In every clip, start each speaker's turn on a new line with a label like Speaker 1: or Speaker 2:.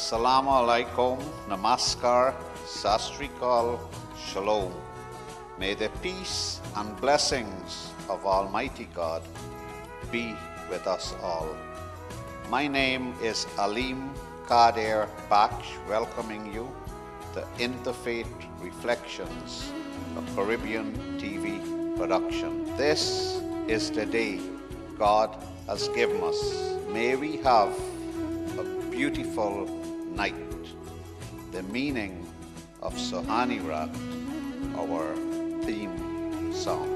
Speaker 1: Assalamu alaikum, namaskar, sastrikal, shalom. May the peace and blessings of Almighty God be with us all. My name is Aleem Kader Baksh, welcoming you to Interfaith Reflections, a Caribbean TV production. This is the day God has given us. May we have a beautiful night. The meaning of Sohani Rat, our theme song.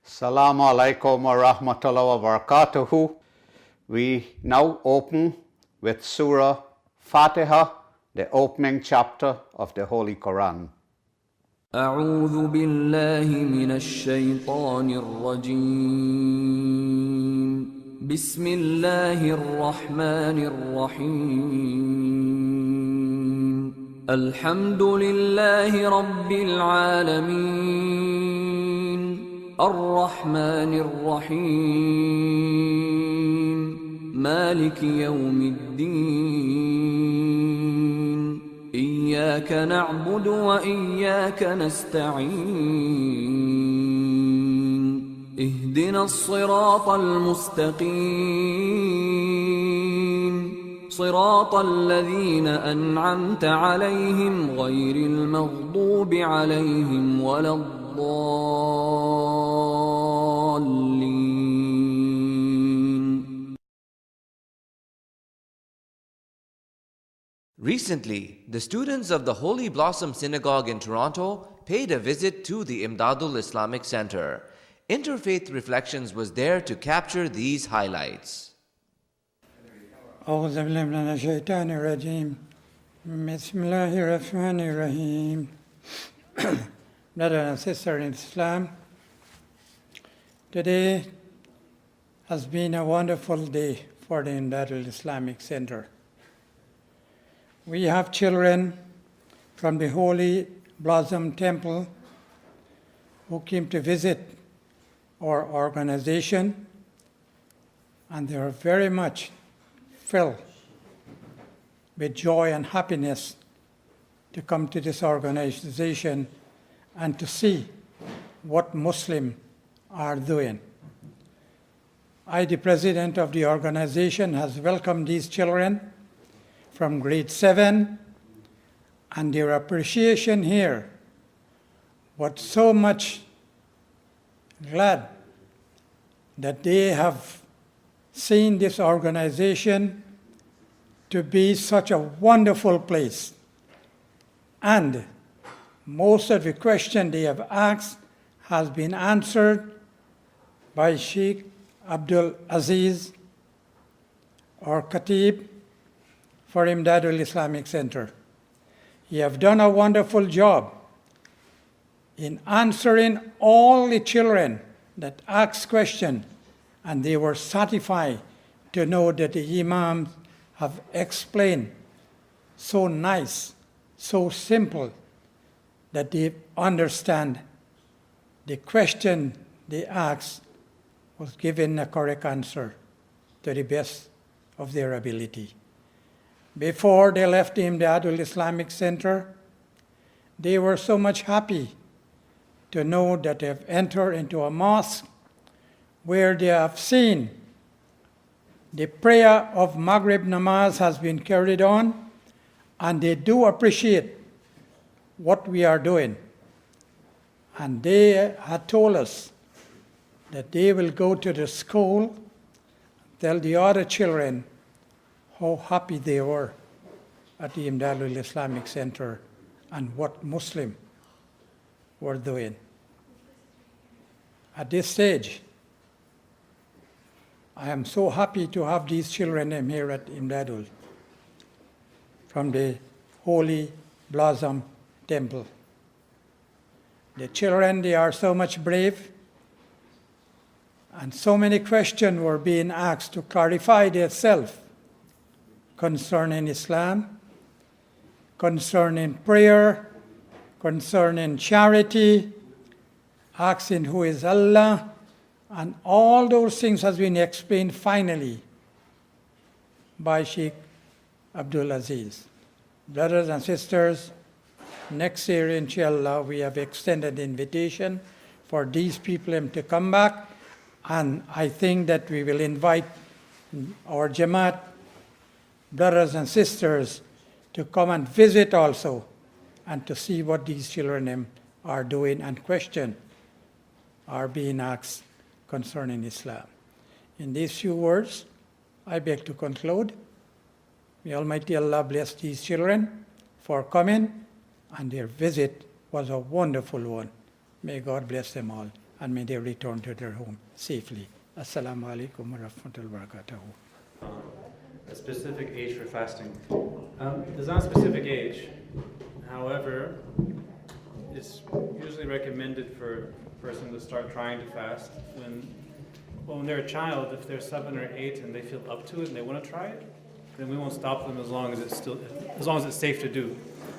Speaker 1: Assalamu alaikum wa rahmatullahi wa barakatuhu. We now open with Surah Fatiha, the opening chapter of the Holy Quran.
Speaker 2: أعوذ بالله من الشيطان الرجيم بسم الله الرحمن الرحيم الحمد لله رب العالمين الرحمن الرحيم مالك يوم الدين إياك نعبد وإياك نستعين اهدنا الصراط المستقيم صراط الذين أنعمت عليهم غير المغضوب عليهم ولا الضالين.
Speaker 3: Recently, the students of the Holy Blossom Synagogue in Toronto paid a visit to the Imdadul Islamic Center. Interfaith Reflections was there to capture these highlights.
Speaker 4: أعوذ بالله من الشيطان الرجيم بسم الله الرحمن الرحيم. Brother and sister in Islam, today has been a wonderful day for the Imdadul Islamic Center. We have children from the Holy Blossom Temple who came to visit our organization, and they are very much filled with joy and happiness to come to this organization and to see what Muslims are doing. I, the president of the organization, has welcomed these children from grade 7, and their appreciation here was so much glad that they have seen this organization to be such a wonderful place. And most of the questions they have asked has been answered by Sheikh Abdul Aziz or Khatib for Imdadul Islamic Center. You have done a wonderful job in answering all the children that asked questions, and they were satisfied to know that the imams have explained so nice, so simple, that they understand the question they asked was given a correct answer to the best of their ability. Before they left the Imdadul Islamic Center, they were so much happy to know that they have entered into a mosque where they have seen the prayer of Maghrib Namaz has been carried on, and they do appreciate what we are doing. And they had told us that they will go to the school, tell the other children how happy they were at the Imdadul Islamic Center and what Muslims were doing. At this stage, I am so happy to have these children here at Imdadul from the Holy Blossom Temple. The children, they are so much brave, and so many questions were being asked to clarify themselves concerning Islam, concerning prayer, concerning charity, asking who is Allah, And all those things has been explained finally by Sheikh Abdul Aziz. Brothers and sisters, next year, inshallah, we have extended invitation for these people to come back, and I think that we will invite our Jamaat brothers and sisters to come and visit also, and to see what these children are doing and question are being asked concerning Islam. In these few words, I beg to conclude. May Almighty Allah bless these children for coming, and their visit was a wonderful one. May God bless them all, and may they return to their home safely. Assalamu alaikum wa rahmatullahi wa barakatuhu.
Speaker 5: A specific age for fasting. There's not a specific age. However, it's usually recommended for a person to start trying to fast when they're a child. If they're 7 or 8 and they feel up to it and they want to try it, then we won't stop them as long as it's safe to do.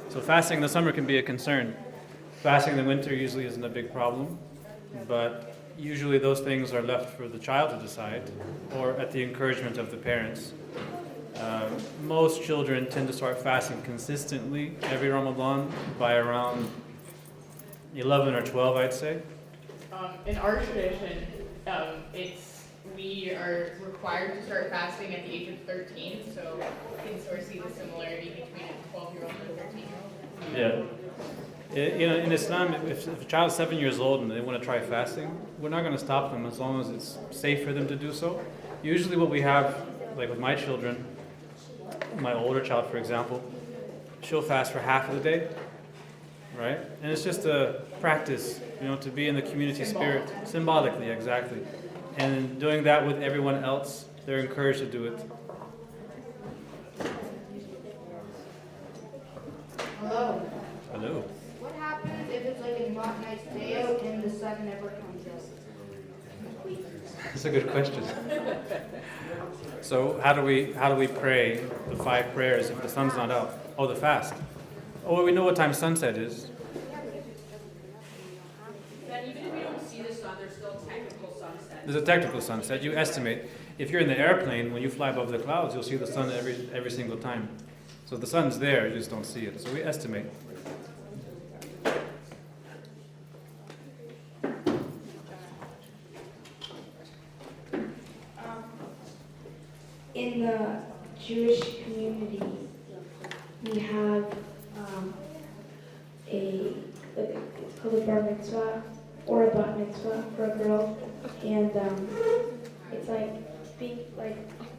Speaker 5: So fasting in the summer can be a concern. Fasting in the winter usually isn't a big problem, but usually those things are left for the child to decide, or at the encouragement of the parents. Most children tend to start fasting consistently every Ramadan by around 11 or 12, I'd say.
Speaker 6: In our tradition, we are required to start fasting at the age of 13, so you can sort of see the similarity between a 12-year-old and a 13-year-old.
Speaker 5: Yeah. In Islam, if a child's 7 years old and they want to try fasting, we're not going to stop them as long as it's safe for them to do so. Usually what we have, like with my children, my older child, for example, she'll fast for half of the day, right? And it's just a practice, to be in the community spirit, symbolically, exactly. And in doing that with everyone else, they're encouraged to do it.
Speaker 7: Hello.
Speaker 5: Hello.
Speaker 7: What happens if it's like a hot nice day out and the sun never comes out?
Speaker 5: That's a good question. So how do we pray the 5 prayers if the sun's not out? Oh, the fast. Oh, we know what time sunset is.
Speaker 6: Then even if we don't see the sun, there's still technical sunset.
Speaker 5: There's a technical sunset. You estimate. If you're in the airplane, when you fly above the clouds, you'll see the sun every single time. So the sun's there, you just don't see it. So we estimate.
Speaker 7: In the Jewish community, we have it's called a bar mitzvah or a bat mitzvah for a girl, and it's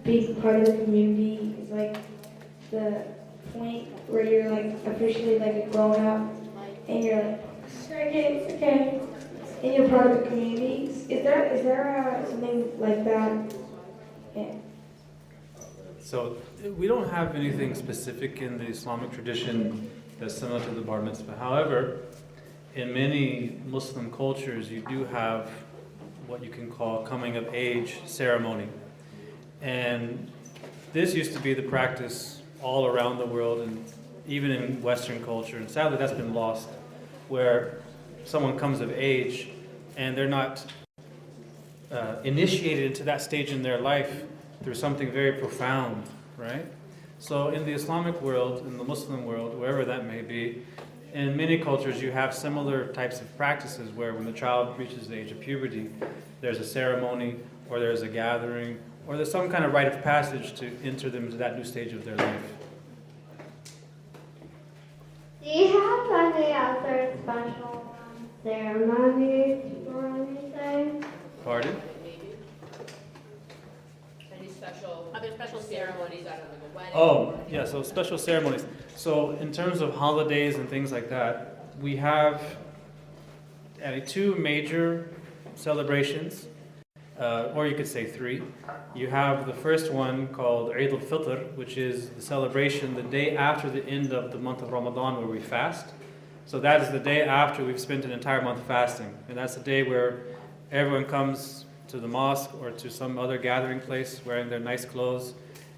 Speaker 7: being part of the community is like the point where you're like officially like a grown up, and you're like, it's okay, and you're part of the community. Is there something like that? Yeah.
Speaker 5: So we don't have anything specific in the Islamic tradition that's similar to the bar mitzvah. However, in many Muslim cultures, you do have what you can call coming of age ceremony. And this used to be the practice all around the world and even in Western culture. And sadly, that's been lost, where someone comes of age and they're not initiated into that stage in their life through something very profound, right? So in the Islamic world, in the Muslim world, wherever that may be, in many cultures you have similar types of practices where when the child reaches the age of puberty, there's a ceremony, or there's a gathering, or there's some kind of rite of passage to enter them into that new stage of their life.
Speaker 8: Do you have any other special ceremonies or anything?
Speaker 5: Pardon?
Speaker 6: Other special ceremonies out of like a wedding?
Speaker 5: Oh, yeah, so special ceremonies. So in terms of holidays and things like that, we have 2 major celebrations, or you could say 3. You have the first one called Eid al-Fitr, which is the celebration the day after the end of the month of Ramadan where we fast. So that is the day after we've spent an entire month fasting. And that's the day where everyone comes to the mosque or to some other gathering place wearing their nice clothes,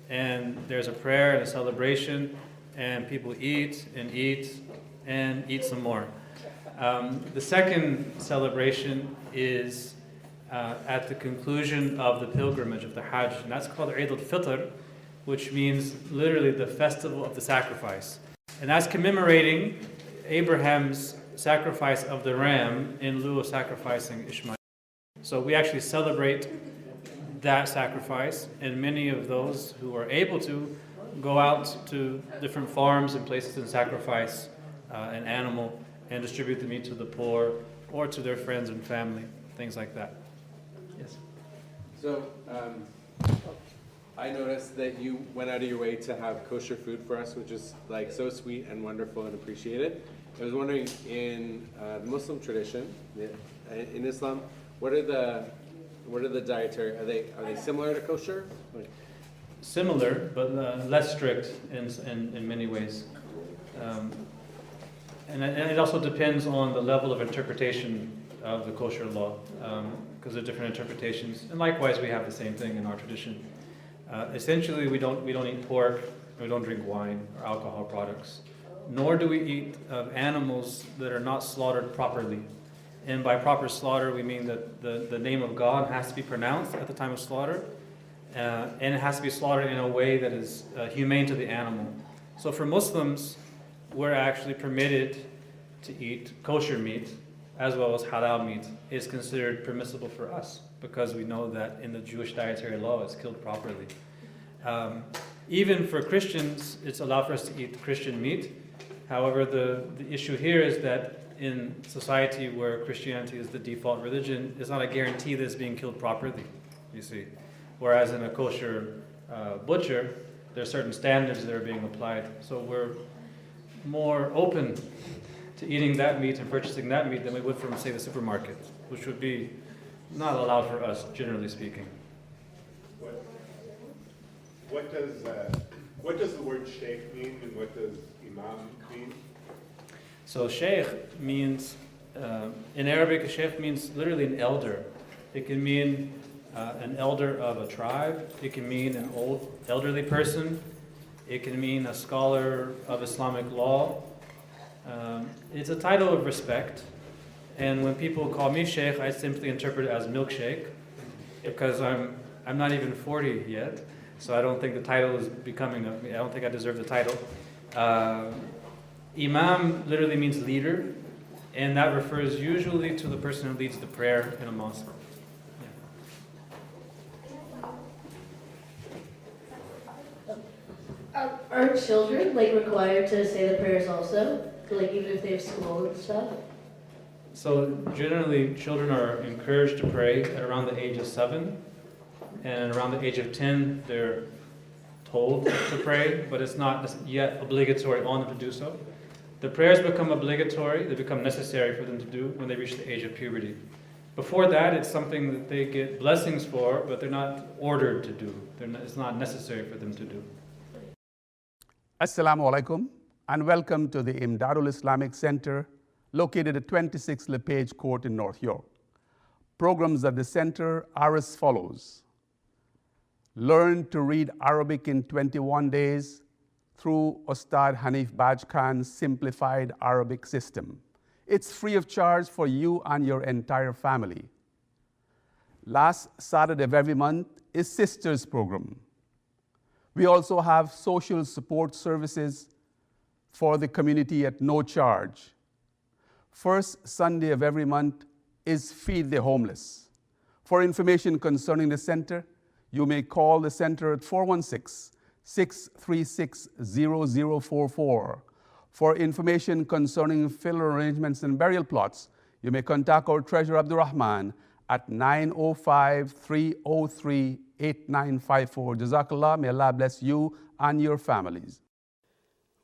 Speaker 5: and there's a prayer and a celebration, and people eat and eat and eat some more. The second celebration is at the conclusion of the pilgrimage of the Hajj, and that's called Eid al-Fitr, which means literally the festival of the sacrifice. And that's commemorating Abraham's sacrifice of the ram in lieu of sacrificing Ishmael. So we actually celebrate that sacrifice, and many of those who are able to go out to different farms and places and sacrifice an animal and distribute the meat to the poor or to their friends and family, things like that. Yes?
Speaker 9: So, I noticed that you went out of your way to have kosher food for us, which is like so sweet and wonderful and appreciated. I was wondering, in the Muslim tradition, in Islam, what are the dietary? Are they similar to kosher?
Speaker 5: Similar, but less strict in many ways. And it also depends on the level of interpretation of the kosher law, because there are different interpretations. And likewise, we have the same thing in our tradition. Essentially, we don't eat pork, we don't drink wine or alcohol products, nor do we eat animals that are not slaughtered properly. And by proper slaughter, we mean that the name of God has to be pronounced at the time of slaughter, and it has to be slaughtered in a way that is humane to the animal. So for Muslims, we're actually permitted to eat kosher meat as well as halal meat. Is considered permissible for us because we know that in the Jewish dietary law it's killed properly. Even for Christians, it's allowed for us to eat Christian meat. However, the issue here is that in society where Christianity is the default religion, it's not a guarantee that it's being killed properly, you see. Whereas in a kosher butcher, there are certain standards that are being applied. So we're more open to eating that meat and purchasing that meat than we would from, say, the supermarket, which would be not allowed for us, generally speaking.
Speaker 10: What does the word sheikh mean, and what does imam mean?
Speaker 5: So sheikh means, in Arabic, a sheikh means literally an elder. It can mean an elder of a tribe. It can mean an old elderly person. It can mean a scholar of Islamic law. It's a title of respect. And when people call me sheikh, I simply interpret it as milkshake, because I'm not even 40 yet. So I don't think the title is I don't think I deserve the title. Imam literally means leader, and that refers usually to the person who leads the prayer in a mosque.
Speaker 11: Are children required to say the prayers also? Even if they have school and stuff?
Speaker 5: So generally, children are encouraged to pray at around the age of 7, and around the age of 10, they're told to pray, but it's not yet obligatory on them to do so. The prayers become obligatory, they become necessary for them to do when they reach the age of puberty. Before that, it's something that they get blessings for, but they're not ordered to do. It's not necessary for them to do.
Speaker 12: Assalamu alaikum, and welcome to the Imdadul Islamic Center, located at 26 LePage Court in North York. Programs at the center are as follows. Learn to read Arabic in 21 days through Ustad Hanif Baj Khan's simplified Arabic system. It's free of charge for you and your entire family. Last Saturday of every month is Sisters Program. We also have social support services for the community at no charge. First Sunday of every month is Feed the Homeless. For information concerning the center, you may call the center at 416-636-0044. For information concerning funeral arrangements and burial plots, you may contact our treasurer Abdurrahman at 905-303-8954. Jazakallah, may Allah bless you and your families.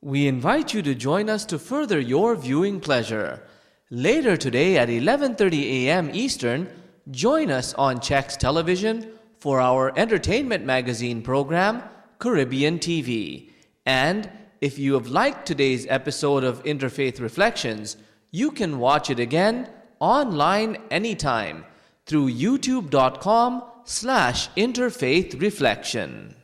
Speaker 3: We invite you to join us to further your viewing pleasure. Later today at 11:30 a.m. Eastern, join us on Chex Television for our entertainment magazine program, Caribbean TV. And if you have liked today's episode of Interfaith Reflections, you can watch it again online anytime through youtube.com/interfaithreflection.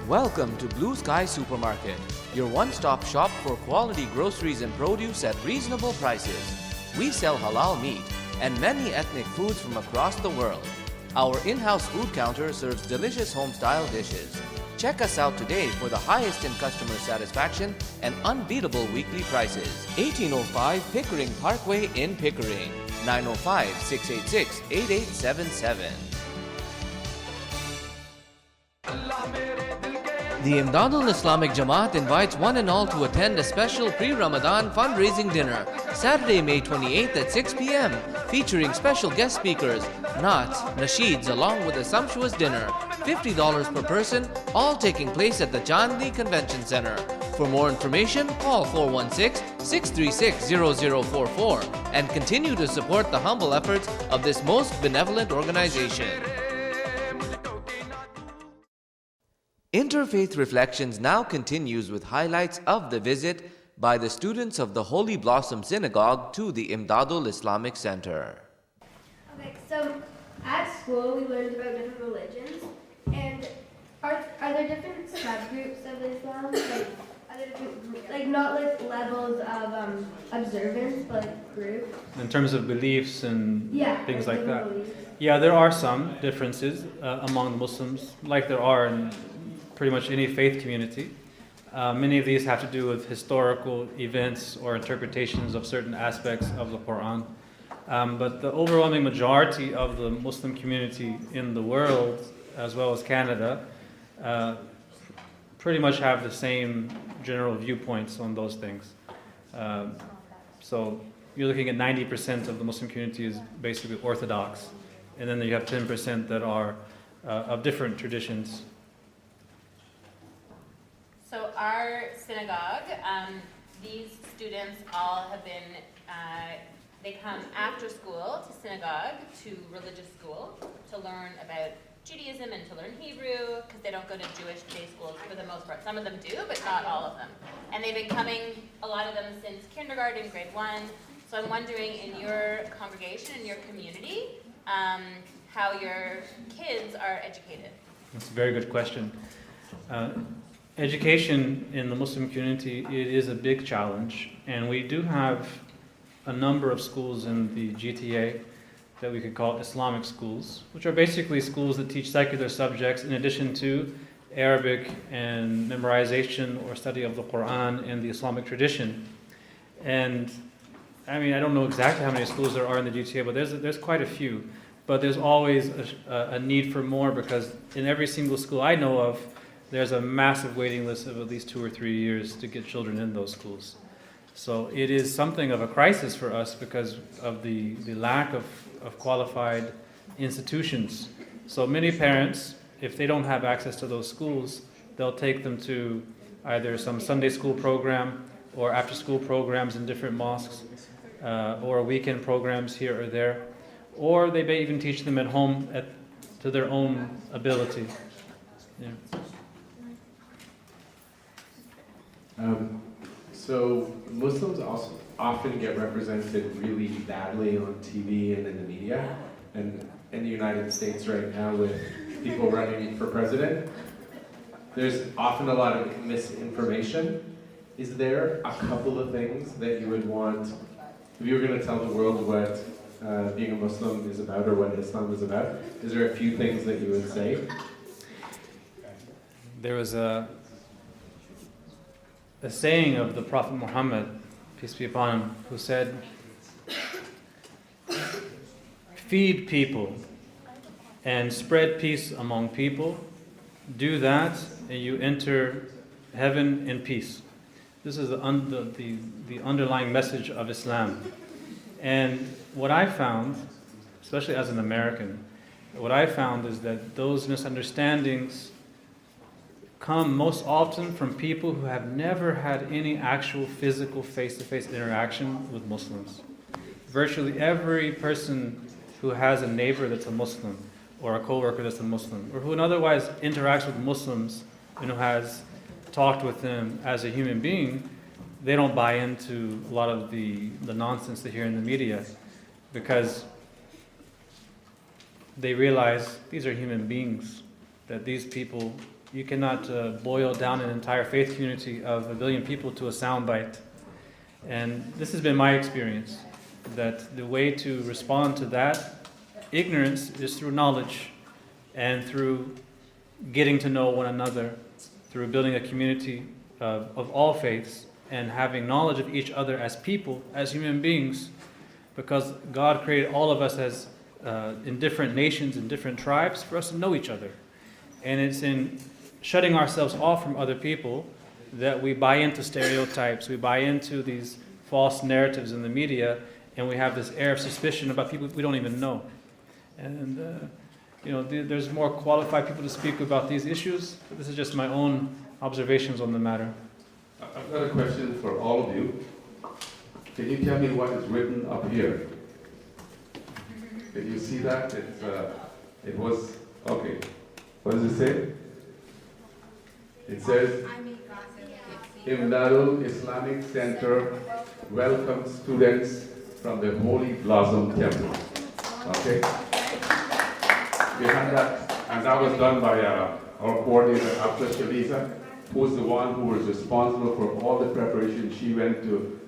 Speaker 3: Welcome to Blue Sky Supermarket, your one-stop shop for quality groceries and produce at reasonable prices. We sell halal meat and many ethnic foods from across the world. Our in-house food counter serves delicious home-style dishes. Check us out today for the highest in customer satisfaction and unbeatable weekly prices. 1805 Pickering Parkway in Pickering. 905-686-8877. The Imdadul Islamic Jamaat invites one and all to attend a special pre-Ramadan fundraising dinner, Saturday, May 28th at 6 p.m., featuring special guest speakers, naats, nasheeds, along with a sumptuous dinner, $50 per person, all taking place at the Chandni Convention Center. For more information, call 416-636-0044 and continue to support the humble efforts of this most benevolent organization. Interfaith Reflections now continues with highlights of the visit by the students of the Holy Blossom Synagogue to the Imdadul Islamic Center.
Speaker 8: Okay, so at school we learned about different religions, and are there different subgroups of Islam? Are there different, not like levels of observance, but like groups?
Speaker 5: In terms of beliefs and things like that.
Speaker 8: Beliefs.
Speaker 5: Yeah, there are some differences among Muslims, like there are in pretty much any faith community. Many of these have to do with historical events or interpretations of certain aspects of the Quran. But the overwhelming majority of the Muslim community in the world, as well as Canada, pretty much have the same general viewpoints on those things. So you're looking at 90% of the Muslim community is basically Orthodox, and then you have 10% that are of different traditions.
Speaker 6: So our synagogue, these students all have been, they come after school to synagogue, to religious school, to learn about Judaism and to learn Hebrew, because they don't go to Jewish day schools for the most part. Some of them do, but not all of them. And they've been coming, a lot of them, since kindergarten, grade 1. So I'm wondering, in your congregation, in your community, how your kids are educated.
Speaker 5: That's a very good question. Education in the Muslim community, it is a big challenge, and we do have a number of schools in the GTA that we could call Islamic schools, which are basically schools that teach secular subjects in addition to Arabic and memorization or study of the Quran and the Islamic tradition. And I mean, I don't know exactly how many schools there are in the GTA, but there's quite a few. But there's always a need for more, because in every single school I know of, there's a massive waiting list of at least 2 or 3 years to get children in those schools. So it is something of a crisis for us because of the lack of qualified institutions. So many parents, if they don't have access to those schools, they'll take them to either some Sunday school program or after school programs in different mosques, or weekend programs here or there, or they may even teach them at home to their own ability. Yeah.
Speaker 9: So Muslims also often get represented really badly on TV and in the media, and in the United States right now with people running for president, there's often a lot of misinformation. Is there a couple of things that you would want, if you were going to tell the world what being a Muslim is about or what Islam is about, is there a few things that you would say?
Speaker 5: There was a saying of the Prophet Muhammad, peace be upon him, who said, "Feed people and spread peace among people. Do that, and you enter heaven in peace." This is the underlying message of Islam. And what I found, especially as an American, what I found is that those misunderstandings come most often from people who have never had any actual physical face-to-face interaction with Muslims. Virtually every person who has a neighbor that's a Muslim, or a coworker that's a Muslim, or who otherwise interacts with Muslims and who has talked with them as a human being, they don't buy into a lot of the nonsense they hear in the media, because they realize these are human beings, that these people, you cannot boil down an entire faith community of 1 billion people to a soundbite. And this has been my experience. that the way to respond to that ignorance is through knowledge and through getting to know one another, through building a community of all faiths and having knowledge of each other as people, as human beings, because God created all of us as in different nations and different tribes for us to know each other. And it's in shutting ourselves off from other people that we buy into stereotypes, we buy into these false narratives in the media, and we have this air of suspicion about people we don't even know. And there's more qualified people to speak about these issues, but this is just my own observations on the matter.
Speaker 12: I've got a question for all of you. Can you tell me what is written up here? Can you see that? It was, okay. What does it say? It says, Imdadul Islamic Center welcomes students from the Holy Blossom Temple. Okay? We had that, and that was done by our coordinator, After Shaliza, who's the one who was responsible for all the preparation. She went to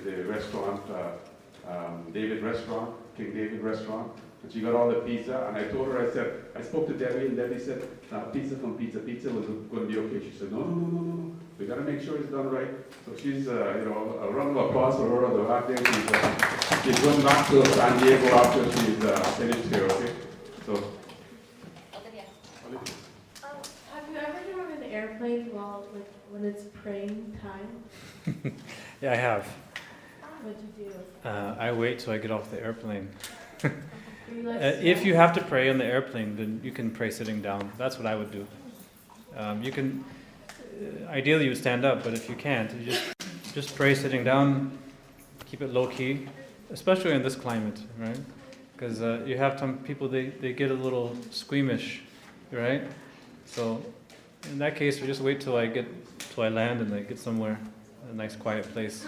Speaker 12: the restaurant, King David Restaurant, and she got all the pizza, and I told her, I spoke to Debbie, and Debbie said, pizza from Pizza was going to be okay. She said, no, we got to make sure it's done right. So she's, a round of applause for her on the back there. She's going back to San Diego after she's finished here, okay? So.
Speaker 11: Have you ever been on an airplane when it's praying time?
Speaker 5: Yeah, I have.
Speaker 11: What'd you do?
Speaker 5: I wait till I get off the airplane. If you have to pray on the airplane, then you can pray sitting down. That's what I would do. You can, ideally you would stand up, but if you can't, you just pray sitting down, keep it low key, especially in this climate, right? Because you have some people, they get a little squeamish, right? So in that case, we just wait till I land and I get somewhere, a nice quiet place.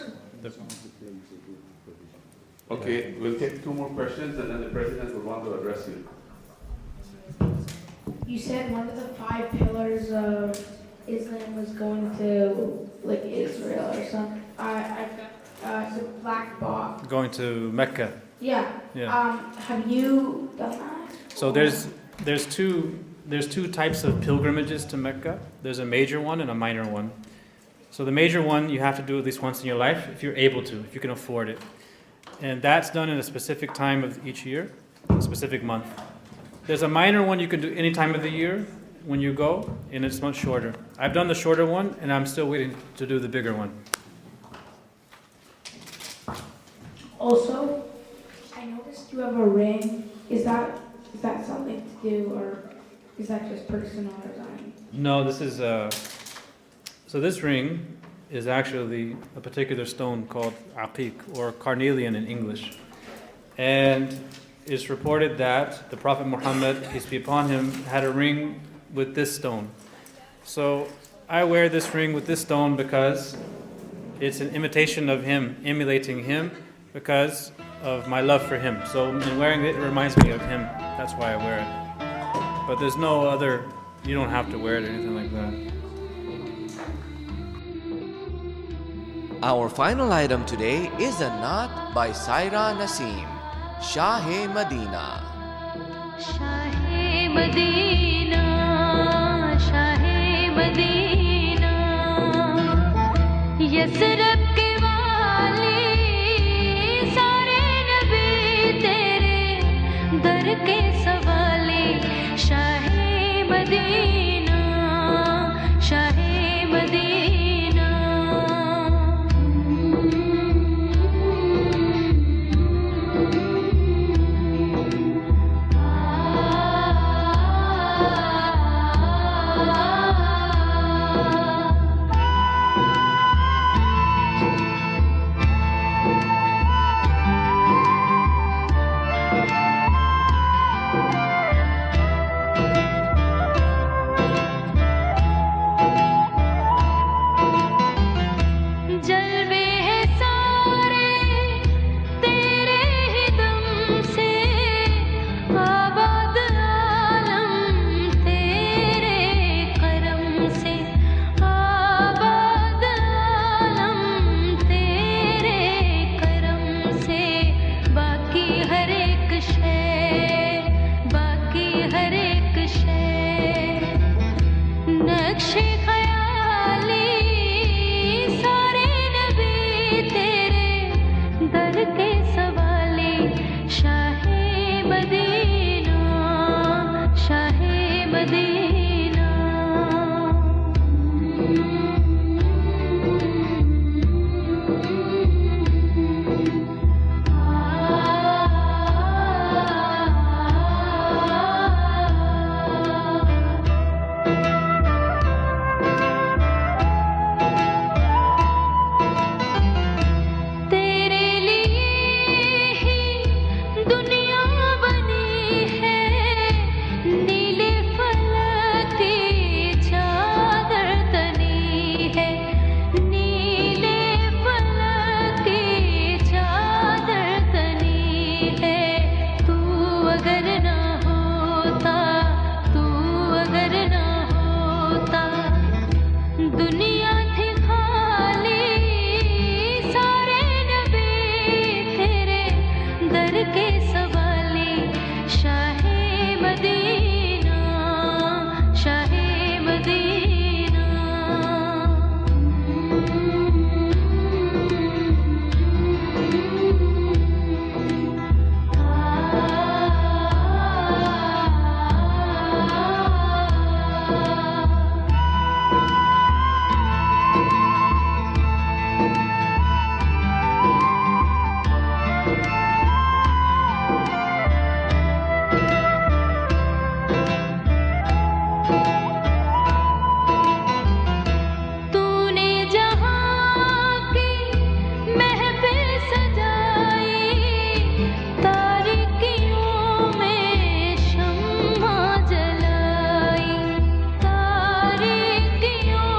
Speaker 12: Okay, we'll take 2 more questions and then the President will want to address you.
Speaker 7: You said one of the 5 pillars of Islam was going to, like, Israel or something. The black box.
Speaker 5: Going to Mecca.
Speaker 7: Yeah. Have you done that?
Speaker 5: So there's two types of pilgrimages to Mecca. There's a major one and a minor one. So the major one you have to do at least once in your life if you're able to, if you can afford it. And that's done in a specific time of each year, a specific month. There's a minor one you can do any time of the year when you go, and it's much shorter. I've done the shorter one, and I'm still waiting to do the bigger one.
Speaker 7: Also, I noticed you have a ring. Is that something to do, or is that just personal design?
Speaker 5: No, this is so this ring is actually a particular stone called aqiq, or carnelian in English. And it's reported that the Prophet Muhammad, peace be upon him, had a ring with this stone. So I wear this ring with this stone because it's an imitation of him, emulating him, because of my love for him. So in wearing it, it reminds me of him. That's why I wear it. But there's no other, you don't have to wear it or anything like that.
Speaker 3: Our final item today is a naat by Saira Naseem, Shah-e Madina.
Speaker 13: Shah-e Madina, Shah-e Madina, Yasrab ke wali, sare nabi tere dar ke sawali. Shah-e Madina, Shah-e Madina. Madina तेरे लिए ही दुनिया बनी है नीले फलक की चादर तनी है नीले फलक की चादर तनी है तू अगर ना होता तू अगर ना होता दुनिया थी खाली सारे नबी तेरे दर के सवाली शाहे मदीना शाहे मदीना तूने जहाँ की महफिल सजाई तारीकियों में शम्मा जलाई तारीकियों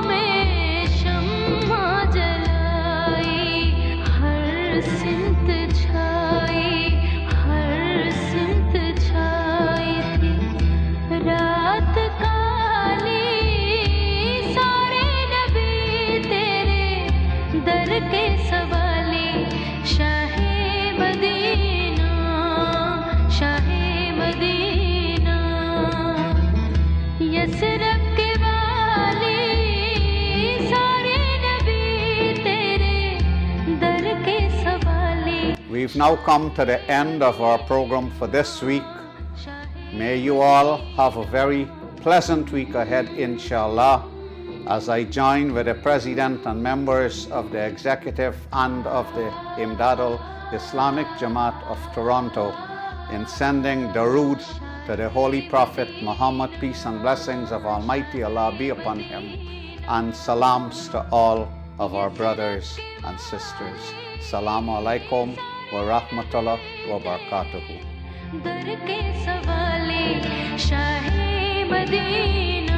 Speaker 13: में शम्मा जलाई हर सिमत छाई थी रात काली सारे नबी तेरे दर के सवाली Shah Medina Shah Medina Yathrib के वाली सारे नबी तेरे दर के सवाली
Speaker 1: We've now come to the end of our program for this week. May you all have a very pleasant week ahead, inshallah, as I join with the President and members of the Executive and of the Imdadul Islamic Jamaat of Toronto in sending darood to the Holy Prophet Muhammad, peace and blessings of Almighty Allah be upon him, and salams to all of our brothers and sisters. Assalamu alaikum wa rahmatullah wa barakatuhu.
Speaker 13: दर के सवाले Shah Medina